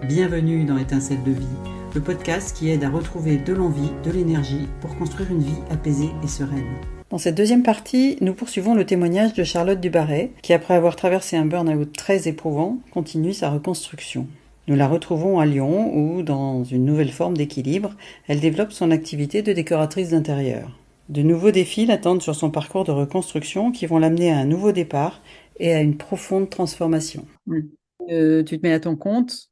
Bienvenue dans Étincelle de vie, le podcast qui aide à retrouver de l'envie, de l'énergie pour construire une vie apaisée et sereine. Dans cette deuxième partie, nous poursuivons le témoignage de Charlotte Dubarret, qui après avoir traversé un burn-out très éprouvant, continue sa reconstruction. Nous la retrouvons à Lyon où, dans une nouvelle forme d'équilibre, elle développe son activité de décoratrice d'intérieur. De nouveaux défis l'attendent sur son parcours de reconstruction qui vont l'amener à un nouveau départ et à une profonde transformation. Tu te mets à ton compte.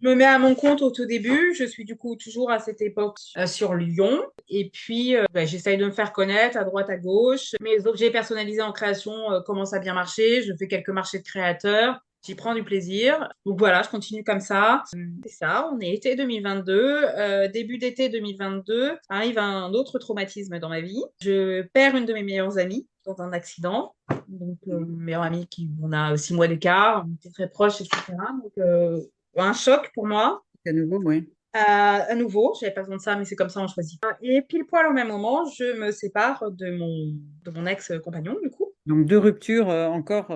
Je me mets à mon compte au tout début. Je suis du coup toujours à cette époque sur Lyon. Et puis, j'essaye de me faire connaître à droite, à gauche. Mes objets personnalisés en création commencent à bien marcher. Je fais quelques marchés de créateurs. J'y prends du plaisir. Donc voilà, je continue comme ça. C'est ça, on est été 2022. Début d'été 2022, arrive un autre traumatisme dans ma vie. Je perds une de mes meilleures amies dans un accident. Donc, meilleure amie on a 6 mois d'écart, on était très proches, etc. Donc, un choc pour moi. À nouveau, oui. À nouveau, j'avais pas besoin de ça, mais c'est comme ça, on choisit pas. Et pile poil au même moment, je me sépare de mon ex-compagnon, du coup. Donc deux ruptures encore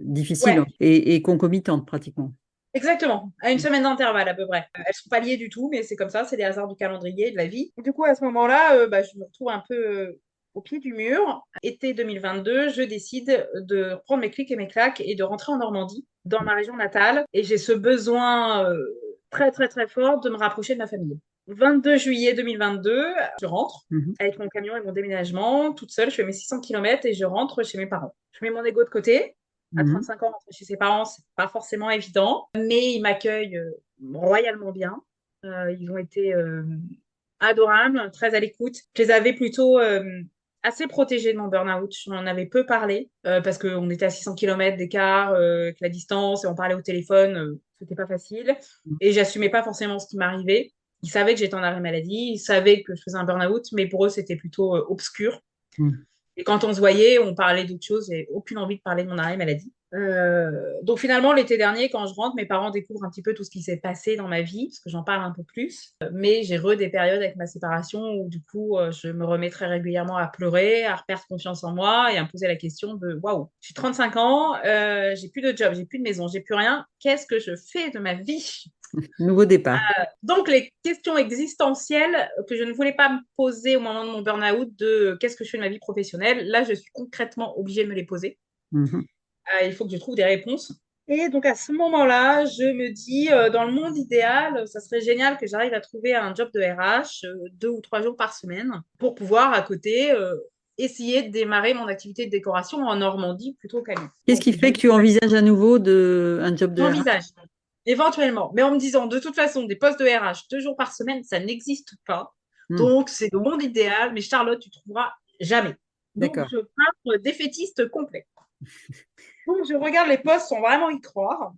difficiles Ouais, et concomitantes pratiquement. exactement. À une semaine d'intervalle, à peu près. Elles sont pas liées du tout, mais c'est comme ça, c'est les hasards du calendrier et de la vie. Du coup, à ce moment-là, je me retrouve un peu au pied du mur. Été 2022, je décide de reprendre mes clics et mes claques et de rentrer en Normandie, dans ma région natale. Et j'ai ce besoin très, très, très fort de me rapprocher de ma famille. 22 juillet 2022, je rentre Mhm. avec mon camion et mon déménagement, toute seule. Je fais mes 600 kilomètres et je rentre chez mes parents. Je mets mon ego de côté. À Mhm. 35 ans, rentrer chez ses parents, c'est pas forcément évident, mais ils m'accueillent royalement bien. Ils ont été adorables, très à l'écoute. Je les avais plutôt assez protégés de mon burn-out. J'en avais peu parlé parce qu'on était à 600 km d'écart, que la distance, et on parlait au téléphone, c'était pas facile. Et j'assumais pas forcément ce qui m'arrivait. Ils savaient que j'étais en arrêt maladie, ils savaient que je faisais un burn-out, mais pour eux, c'était plutôt obscur. Mhm. Et quand on se voyait, on parlait d'autre chose. J'ai aucune envie de parler de mon arrêt maladie. Donc finalement, l'été dernier, quand je rentre, mes parents découvrent un petit peu tout ce qui s'est passé dans ma vie, parce que j'en parle un peu plus. Mais j'ai des périodes avec ma séparation où du coup, je me remets très régulièrement à pleurer, à reperdre confiance en moi et à me poser la question de waouh, j'ai 35 ans, j'ai plus de job, j'ai plus de maison, j'ai plus rien. Qu'est-ce que je fais de ma vie? Nouveau départ. Donc, les questions existentielles que je ne voulais pas me poser au moment de mon burn-out de qu'est-ce que je fais de ma vie professionnelle, là, je suis concrètement obligée de me les poser. Mhm. Il faut que je trouve des réponses. Et donc, à ce moment-là, je me dis, dans le monde idéal, ça serait génial que j'arrive à trouver un job de RH 2 ou 3 jours par semaine pour pouvoir, à côté, essayer de démarrer mon activité de décoration en Normandie plutôt qu'à Lyon. Qu'est-ce Donc, qui fait que tu envisages à nouveau un job de RH? j'envisage. Éventuellement, mais en me disant de toute façon, des postes de RH 2 jours par semaine, ça n'existe pas. Hmm. Donc, c'est le monde idéal, mais Charlotte, tu trouveras jamais. Donc, D'accord. je pars défaitiste complet. Donc, je regarde les postes sans vraiment y croire.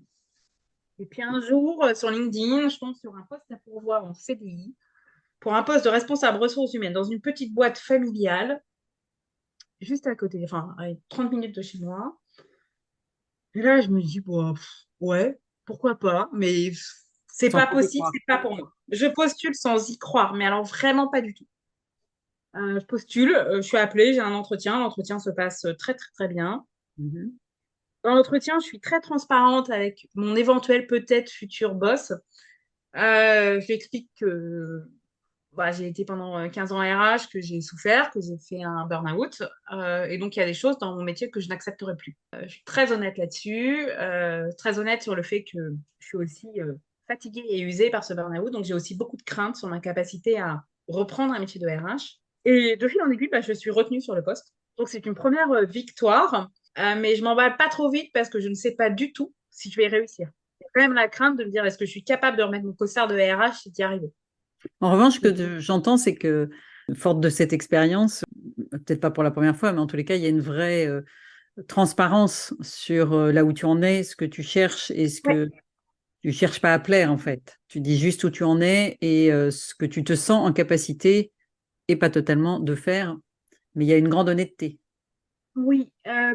Et puis un jour, sur LinkedIn, je tombe sur un poste à pourvoir en CDI pour un poste de responsable ressources humaines dans une petite boîte familiale, juste à côté, enfin, à 30 minutes de chez moi. Et là, je me dis, bon, ouais, pourquoi pas, mais c'est Sans pas trop y possible, croire. c'est pas pour moi. Je postule sans y croire, mais alors vraiment pas du tout. Je postule, je suis appelée, j'ai un entretien, l'entretien se passe très très très bien. Mhm. Dans l'entretien, je suis très transparente avec mon éventuel peut-être futur boss. Je lui explique que j'ai été pendant 15 ans RH, que j'ai souffert, que j'ai fait un burn-out. Et donc, il y a des choses dans mon métier que je n'accepterai plus. Je suis très honnête là-dessus, très honnête sur le fait que je suis aussi fatiguée et usée par ce burn-out. Donc, j'ai aussi beaucoup de craintes sur ma capacité à reprendre un métier de RH. Et de fil en aiguille, je suis retenue sur le poste. Donc, c'est une première victoire, mais je m'emballe pas trop vite parce que je ne sais pas du tout si je vais réussir. J'ai quand même la crainte de me dire est-ce que je suis capable de remettre mon costard de RH et d'y arriver. En revanche, ce Donc, que j'entends, c'est que, forte de cette expérience, peut-être pas pour la première fois, mais en tous les cas, il y a une vraie transparence sur là où tu en es, ce que tu cherches et ce ouais, que tu cherches pas à plaire, en fait. Tu dis juste où tu en es et ce que tu te sens en capacité et pas totalement de faire, mais il y a une grande honnêteté. oui,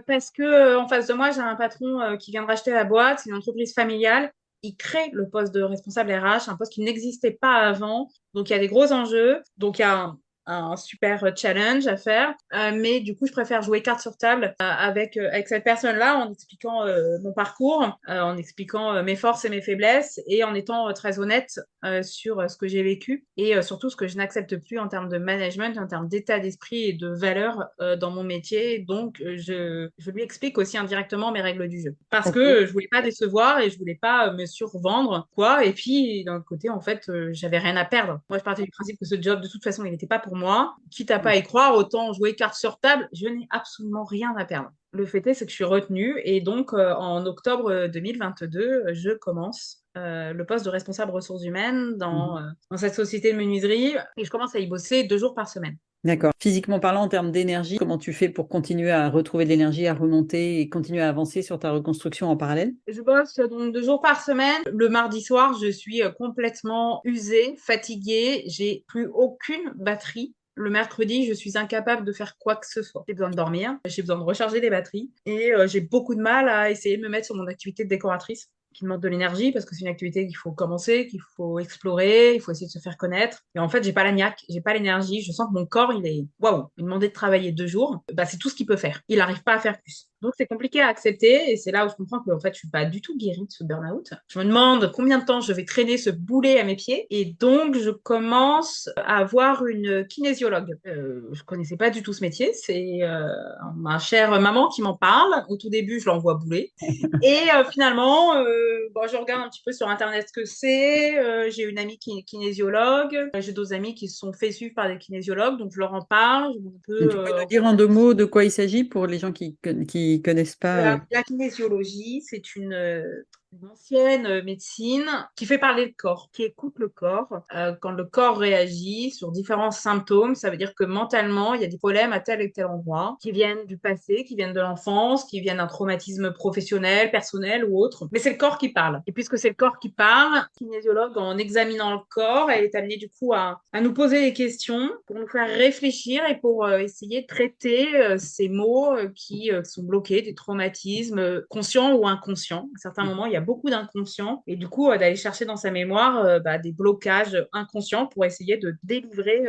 parce que en face de moi, j'ai un patron qui vient de racheter la boîte, c'est une entreprise familiale. Il crée le poste de responsable RH, un poste qui n'existait pas avant. Donc, il y a des gros enjeux. Donc, il y a un super challenge à faire. Mais du coup, je préfère jouer carte sur table avec cette personne-là en expliquant mon parcours, en expliquant mes forces et mes faiblesses et en étant très honnête sur ce que j'ai vécu et surtout ce que je n'accepte plus en termes de management, en termes d'état d'esprit et de valeur dans mon métier. Donc, je lui explique aussi indirectement mes règles du jeu. Parce que Ok. je voulais pas décevoir et je voulais pas me survendre, quoi. Et puis, d'un côté, en fait, j'avais rien à perdre. Moi, je partais du principe que ce job, de toute façon, il n'était pas pour moi. Quitte à pas y croire, autant jouer carte sur table, je n'ai absolument rien à perdre. Le fait est, c'est que je suis retenue et donc en octobre 2022, je commence le poste de responsable ressources humaines Mhm. dans cette société de menuiserie et je commence à y bosser 2 jours par semaine. D'accord. Physiquement parlant, en termes d'énergie, comment tu fais pour continuer à retrouver de l'énergie, à remonter et continuer à avancer sur ta reconstruction en parallèle? Je bosse donc 2 jours par semaine. Le mardi soir, je suis complètement usée, fatiguée. J'ai plus aucune batterie. Le mercredi, je suis incapable de faire quoi que ce soit. J'ai besoin de dormir, j'ai besoin de recharger des batteries et j'ai beaucoup de mal à essayer de me mettre sur mon activité de décoratrice qui demande de l'énergie parce que c'est une activité qu'il faut commencer, qu'il faut explorer, il faut essayer de se faire connaître. Et en fait, j'ai pas la niaque, j'ai pas l'énergie. Je sens que mon corps, il est waouh, il demandait de travailler 2 jours. Bah, c'est tout ce qu'il peut faire. Il n'arrive pas à faire plus. Donc, c'est compliqué à accepter et c'est là où je comprends que en fait, je suis pas du tout guérie de ce burn-out. Je me demande combien de temps je vais traîner ce boulet à mes pieds et donc je commence à avoir une kinésiologue. Je connaissais pas du tout ce métier. C'est ma chère maman qui m'en parle. Au tout début, je l'envoie bouler. Et finalement, bon, je regarde un petit peu sur Internet ce que c'est. J'ai une amie qui est kinésiologue. J'ai d'autres amis qui se sont fait suivre par des kinésiologues, donc je leur en parle. Je Donc, peux, tu peux nous dire en deux mots de quoi il s'agit pour les gens qui connaissent pas. la kinésiologie, c'est une ancienne médecine qui fait parler le corps, qui écoute le corps. Quand le corps réagit sur différents symptômes, ça veut dire que mentalement, il y a des problèmes à tel et tel endroit qui viennent du passé, qui viennent de l'enfance, qui viennent d'un traumatisme professionnel, personnel ou autre. Mais c'est le corps qui parle. Et puisque c'est le corps qui parle, la kinésiologue, en examinant le corps, elle est amenée du coup à nous poser des questions pour nous faire réfléchir et pour essayer de traiter ces mots qui sont bloqués, des traumatismes conscients ou inconscients. À certains moments, il y a beaucoup d'inconscients et du coup, d'aller chercher dans sa mémoire des blocages inconscients pour essayer de délivrer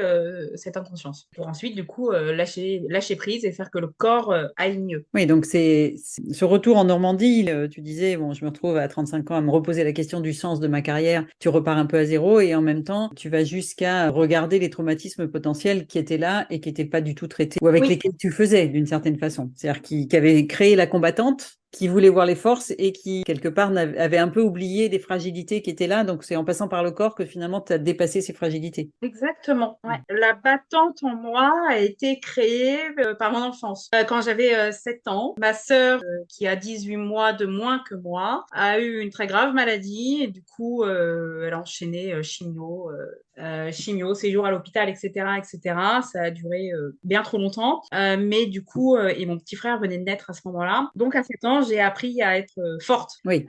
cette inconscience. Pour ensuite, du coup, lâcher prise et faire que le corps aille mieux. Oui, donc c'est ce retour en Normandie, tu disais, bon, je me retrouve à 35 ans à me reposer la question du sens de ma carrière, tu repars un peu à zéro et en même temps, tu vas jusqu'à regarder les traumatismes potentiels qui étaient là et qui n'étaient pas du tout traités ou avec Oui, lesquels tu faisais d'une certaine façon. C'est-à-dire qui avaient créé la combattante, qui voulait voir les forces et qui, quelque part, avait un peu oublié des fragilités qui étaient là. Donc, c'est en passant par le corps que finalement, tu as dépassé ces fragilités. exactement. Ouais. La battante en moi a été créée par mon enfance. Quand j'avais 7 ans, ma sœur, qui a 18 mois de moins que moi, a eu une très grave maladie et du coup, elle a enchaîné chimio, séjour à l'hôpital, etc., etc. Ça a duré bien trop longtemps. Mais du coup, et mon petit frère venait de naître à ce moment-là. Donc, à 7 ans, j'ai appris à être forte. Oui.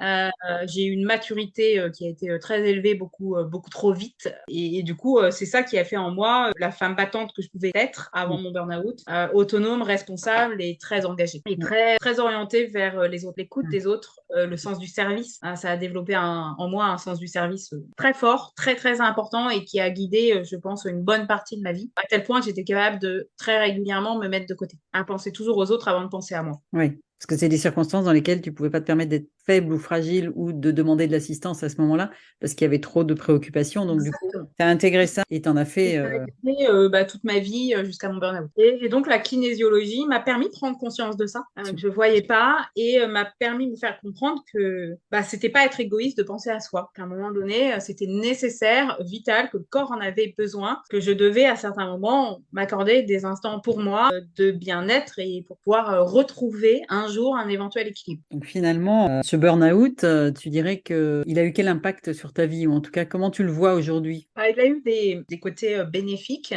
J'ai eu une maturité qui a été très élevée, beaucoup trop vite. Et du coup, c'est ça qui a fait en moi la femme battante que je pouvais être avant mon burn-out, autonome, responsable et très engagée. Et très orientée vers les autres, l'écoute des autres, le sens du service. Ça a développé en moi un sens du service très fort, très important et qui a guidé, je pense, une bonne partie de ma vie. À tel point que j'étais capable de très régulièrement me mettre de côté, à penser toujours aux autres avant de penser à moi. Oui, parce que c'est des circonstances dans lesquelles tu ne pouvais pas te permettre d'être faible ou fragile ou de demander de l'assistance à ce moment-là, parce qu'il y avait trop de préoccupations. Donc, du coup, Exactement. tu as intégré ça et tu en as Et fait. ça a été toute ma vie jusqu'à mon burn-out. Et donc, la kinésiologie m'a permis de prendre conscience de ça, que je ne voyais pas, et m'a permis de me faire comprendre que c'était pas être égoïste de penser à soi. Qu'à un moment donné, c'était nécessaire, vital, que le corps en avait besoin, que je devais à certains moments m'accorder des instants pour moi de bien-être et pour pouvoir retrouver un jour un éventuel équilibre. Donc, finalement, ce burn-out, tu dirais qu'il a eu quel impact sur ta vie, ou en tout cas, comment tu le vois aujourd'hui? Il a eu des côtés bénéfiques,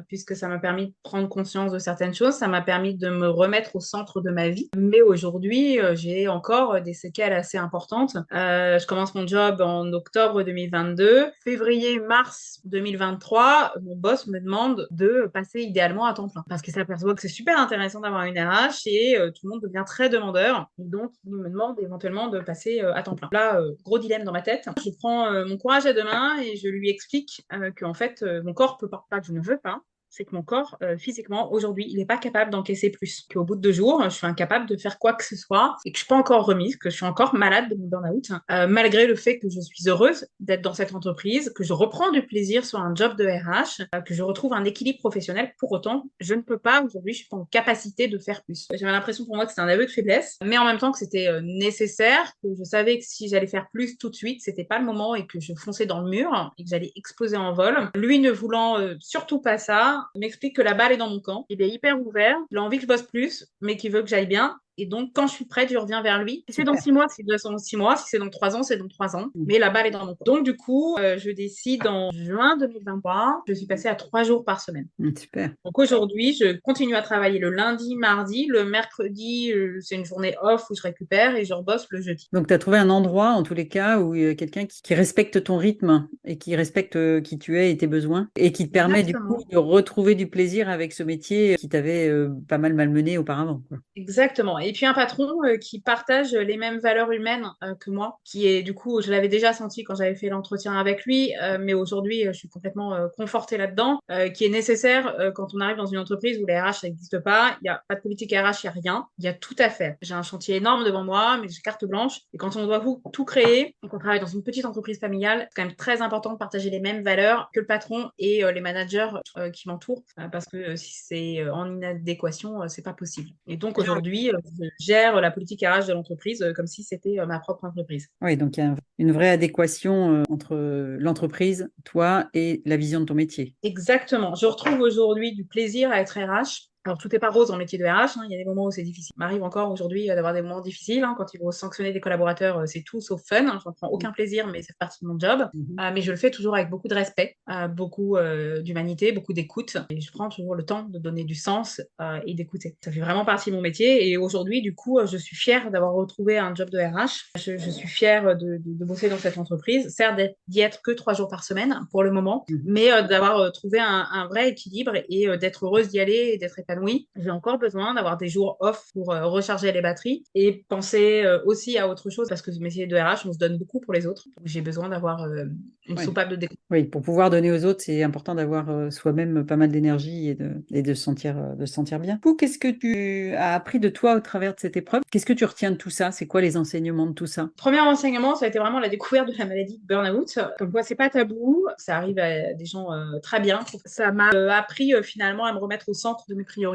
puisque ça m'a permis de prendre conscience de certaines choses, ça m'a permis de me remettre au centre de ma vie. Mais aujourd'hui, j'ai encore des séquelles assez importantes. Je commence mon job en octobre 2022. Février, mars 2023, mon boss me demande de passer idéalement à temps plein, parce qu'il s'aperçoit que c'est super intéressant d'avoir une RH et tout le monde devient très demandeur. Et donc, il me demande éventuellement de passer à temps plein. Là, gros dilemme dans ma tête. Je prends mon courage à deux mains et je lui explique qu'en fait, mon corps peut pas, que je ne veux pas. c'est que mon corps, physiquement, aujourd'hui, il n'est pas capable d'encaisser plus. Qu'au bout de 2 jours, je suis incapable de faire quoi que ce soit et que je suis pas encore remise, que je suis encore malade de mon burn-out, malgré le fait que je suis heureuse d'être dans cette entreprise, que je reprends du plaisir sur un job de RH, que je retrouve un équilibre professionnel. Pour autant, je ne peux pas, aujourd'hui, je suis pas en capacité de faire plus. J'avais l'impression pour moi que c'était un aveu de faiblesse, mais en même temps que c'était nécessaire, que je savais que si j'allais faire plus tout de suite, c'était pas le moment et que je fonçais dans le mur et que j'allais exploser en vol. Lui ne voulant surtout pas ça, m'explique que la balle est dans mon camp. Il est hyper ouvert, il a envie que je bosse plus, mais qu'il veut que j'aille bien. Et donc, quand je suis prête, je reviens vers lui. Si c'est dans Super. 6 mois, c'est dans 6 mois. Si c'est dans 3 ans, c'est dans 3 ans. Mais la balle est dans mon camp. Donc, du coup, je décide en juin 2023, je suis passée à 3 jours par semaine. Super. Donc aujourd'hui, je continue à travailler le lundi, mardi. Le mercredi, c'est une journée off où je récupère et je rebosse le jeudi. Donc, tu as trouvé un endroit, en tous les cas, où quelqu'un qui respecte ton rythme et qui respecte qui tu es et tes besoins et qui te permet, du coup, Exactement. de retrouver du plaisir avec ce métier qui t'avait pas mal malmené auparavant, quoi. Exactement. Et puis un patron qui partage les mêmes valeurs humaines que moi, qui est du coup, je l'avais déjà senti quand j'avais fait l'entretien avec lui, mais aujourd'hui, je suis complètement confortée là-dedans, qui est nécessaire quand on arrive dans une entreprise où les RH, ça n'existe pas, il n'y a pas de politique RH, il n'y a rien, il y a tout à faire. J'ai un chantier énorme devant moi, mais j'ai carte blanche, et quand on doit tout créer, et qu'on travaille dans une petite entreprise familiale, c'est quand même très important de partager les mêmes valeurs que le patron et les managers qui m'entourent, parce que si c'est en inadéquation, c'est pas possible. Et donc aujourd'hui, je gère la politique RH de l'entreprise comme si c'était ma propre entreprise. Oui, donc il y a une vraie adéquation entre l'entreprise, toi et la vision de ton métier. Exactement. Je retrouve aujourd'hui du plaisir à être RH. Alors, tout n'est pas rose dans le métier de RH, hein. Il y a des moments où c'est difficile. Il m'arrive encore aujourd'hui d'avoir des moments difficiles, hein. Quand il faut sanctionner des collaborateurs, c'est tout sauf fun, hein. Je n'en prends aucun plaisir, mais c'est partie de mon job. Mais je le fais toujours avec beaucoup de respect, beaucoup d'humanité, beaucoup d'écoute. Et je prends toujours le temps de donner du sens et d'écouter. Ça fait vraiment partie de mon métier. Et aujourd'hui, du coup, je suis fière d'avoir retrouvé un job de RH. Je suis fière de bosser dans cette entreprise. Certes, d'y être que 3 jours par semaine pour le moment, mais d'avoir trouvé un vrai équilibre et d'être heureuse d'y aller et d'être épanouie. J'ai encore besoin d'avoir des jours off pour recharger les batteries et penser aussi à autre chose parce que ce métier de RH, on se donne beaucoup pour les autres. J'ai besoin d'avoir une soupape de découverte. Oui, pour pouvoir donner aux autres, c'est important d'avoir soi-même pas mal d'énergie et de se sentir bien. Du coup, qu'est-ce que tu as appris de toi au travers de cette épreuve? Qu'est-ce que tu retiens de tout ça? C'est quoi les enseignements de tout ça? Premier enseignement, ça a été vraiment la découverte de la maladie de burn-out. Comme quoi, c'est pas tabou, ça arrive à des gens très bien. Ça m'a appris finalement à me remettre au centre de mes priorités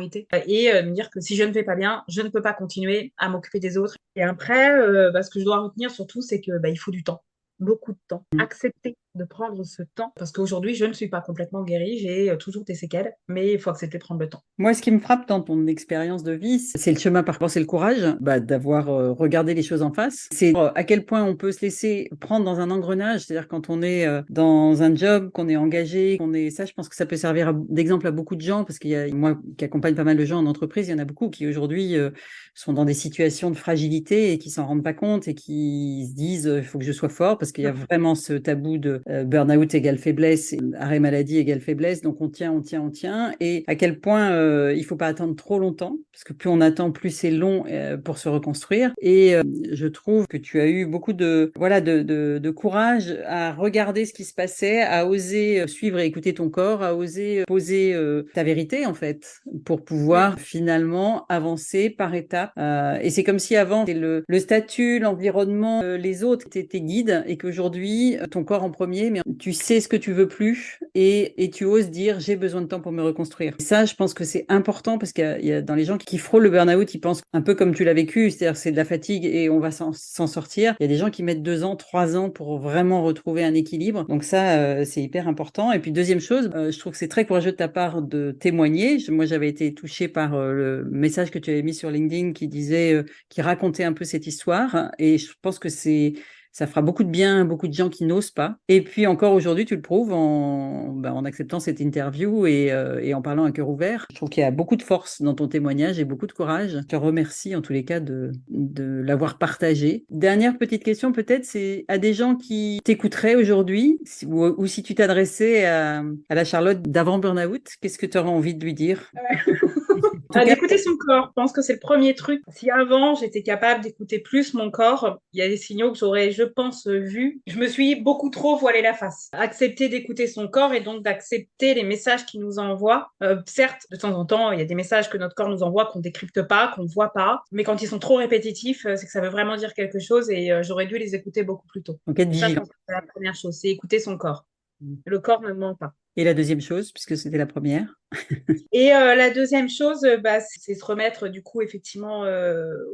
et me dire que si je ne vais pas bien, je ne peux pas continuer à m'occuper des autres. Et après, ce que je dois retenir surtout, c'est que il faut du temps. Beaucoup de temps. Accepter de prendre ce temps. Parce qu'aujourd'hui, je ne suis pas complètement guérie, j'ai toujours des séquelles, mais il faut accepter de prendre le temps. Moi, ce qui me frappe dans ton expérience de vie, c'est le chemin parcouru, c'est le courage d'avoir regardé les choses en face. C'est à quel point on peut se laisser prendre dans un engrenage, c'est-à-dire quand on est dans un job, qu'on est engagé, ça, je pense que ça peut servir d'exemple à beaucoup de gens, parce qu'il y a, moi qui accompagne pas mal de gens en entreprise, il y en a beaucoup qui aujourd'hui sont dans des situations de fragilité et qui s'en rendent pas compte et qui se disent il faut que je sois fort, parce qu'il y a vraiment ce tabou de burn-out égale faiblesse, arrêt maladie égale faiblesse, donc on tient, et à quel point il faut pas attendre trop longtemps, parce que plus on attend, plus c'est long pour se reconstruire. Et je trouve que tu as eu beaucoup de courage à regarder ce qui se passait, à oser suivre et écouter ton corps, à oser poser ta vérité en fait, pour pouvoir finalement avancer par étapes. Et c'est comme si avant, le statut, l'environnement, les autres étaient tes guides, et qu'aujourd'hui, ton corps en premier, mais tu sais ce que tu veux plus, et tu oses dire j'ai besoin de temps pour me reconstruire. Et ça, je pense que c'est important, parce qu'il y a dans les gens qui frôlent le burn-out, ils pensent un peu comme tu l'as vécu, c'est-à-dire c'est de la fatigue et on va s'en sortir. Il y a des gens qui mettent 2 ans, 3 ans pour vraiment retrouver un équilibre. Donc ça, c'est hyper important. Et puis deuxième chose, je trouve que c'est très courageux de ta part de témoigner. Moi, j'avais été touchée par le message que tu avais mis sur LinkedIn qui disait, qui racontait un peu cette histoire. Et je pense que ça fera beaucoup de bien à beaucoup de gens qui n'osent pas. Et puis encore aujourd'hui, tu le prouves en acceptant cette interview et en parlant à cœur ouvert. Je trouve qu'il y a beaucoup de force dans ton témoignage et beaucoup de courage. Je te remercie en tous les cas de l'avoir partagé. Dernière petite question peut-être, c'est à des gens qui t'écouteraient aujourd'hui, ou si tu t'adressais à la Charlotte d'avant burn-out, qu'est-ce que tu aurais envie de lui dire? tout cas, D'écouter son corps, je pense que c'est le premier truc. Si avant j'étais capable d'écouter plus mon corps, il y a des signaux que j'aurais, je pense, vus. Je me suis beaucoup trop voilé la face. Accepter d'écouter son corps et donc d'accepter les messages qu'il nous envoie. Certes, de temps en temps, il y a des messages que notre corps nous envoie qu'on décrypte pas, qu'on voit pas. Mais quand ils sont trop répétitifs, c'est que ça veut vraiment dire quelque chose et j'aurais dû les écouter beaucoup plus tôt. donc être Et ça, je vigilant. pense que c'est la première chose, c'est écouter son corps. Le corps ne ment pas. Et la deuxième chose, puisque c'était la première, Et la deuxième chose, c'est se remettre du coup effectivement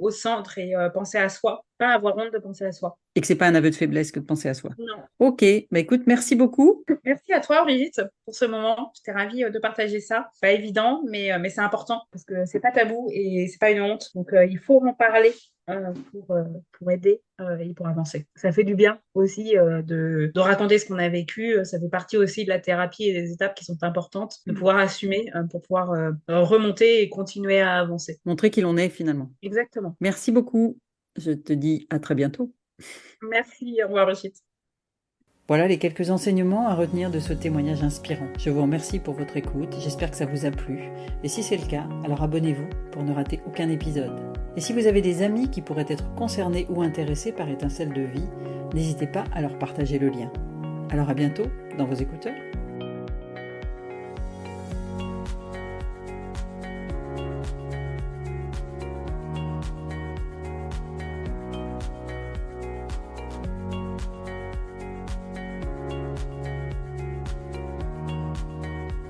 au centre et penser à soi, pas avoir honte de penser à soi. et que c'est pas un aveu de faiblesse que de penser à soi. Non. Ok, bah écoute, merci beaucoup. Merci à toi, Brigitte, pour ce moment. J'étais ravie de partager ça. C'est pas évident, mais c'est important parce que c'est pas tabou et c'est pas une honte. Donc il faut en parler pour aider et pour avancer. Ça fait du bien aussi de raconter ce qu'on a vécu. Ça fait partie aussi de la thérapie et des étapes qui sont importantes, de pouvoir assumer pour pouvoir remonter et continuer à avancer. Montrer qui l'on est finalement. Exactement. Merci beaucoup. Je te dis à très bientôt. Merci, au revoir, Brigitte. Voilà les quelques enseignements à retenir de ce témoignage inspirant. Je vous remercie pour votre écoute, j'espère que ça vous a plu. Et si c'est le cas, alors abonnez-vous pour ne rater aucun épisode. Et si vous avez des amis qui pourraient être concernés ou intéressés par Étincelle de vie, n'hésitez pas à leur partager le lien. Alors à bientôt dans vos écouteurs.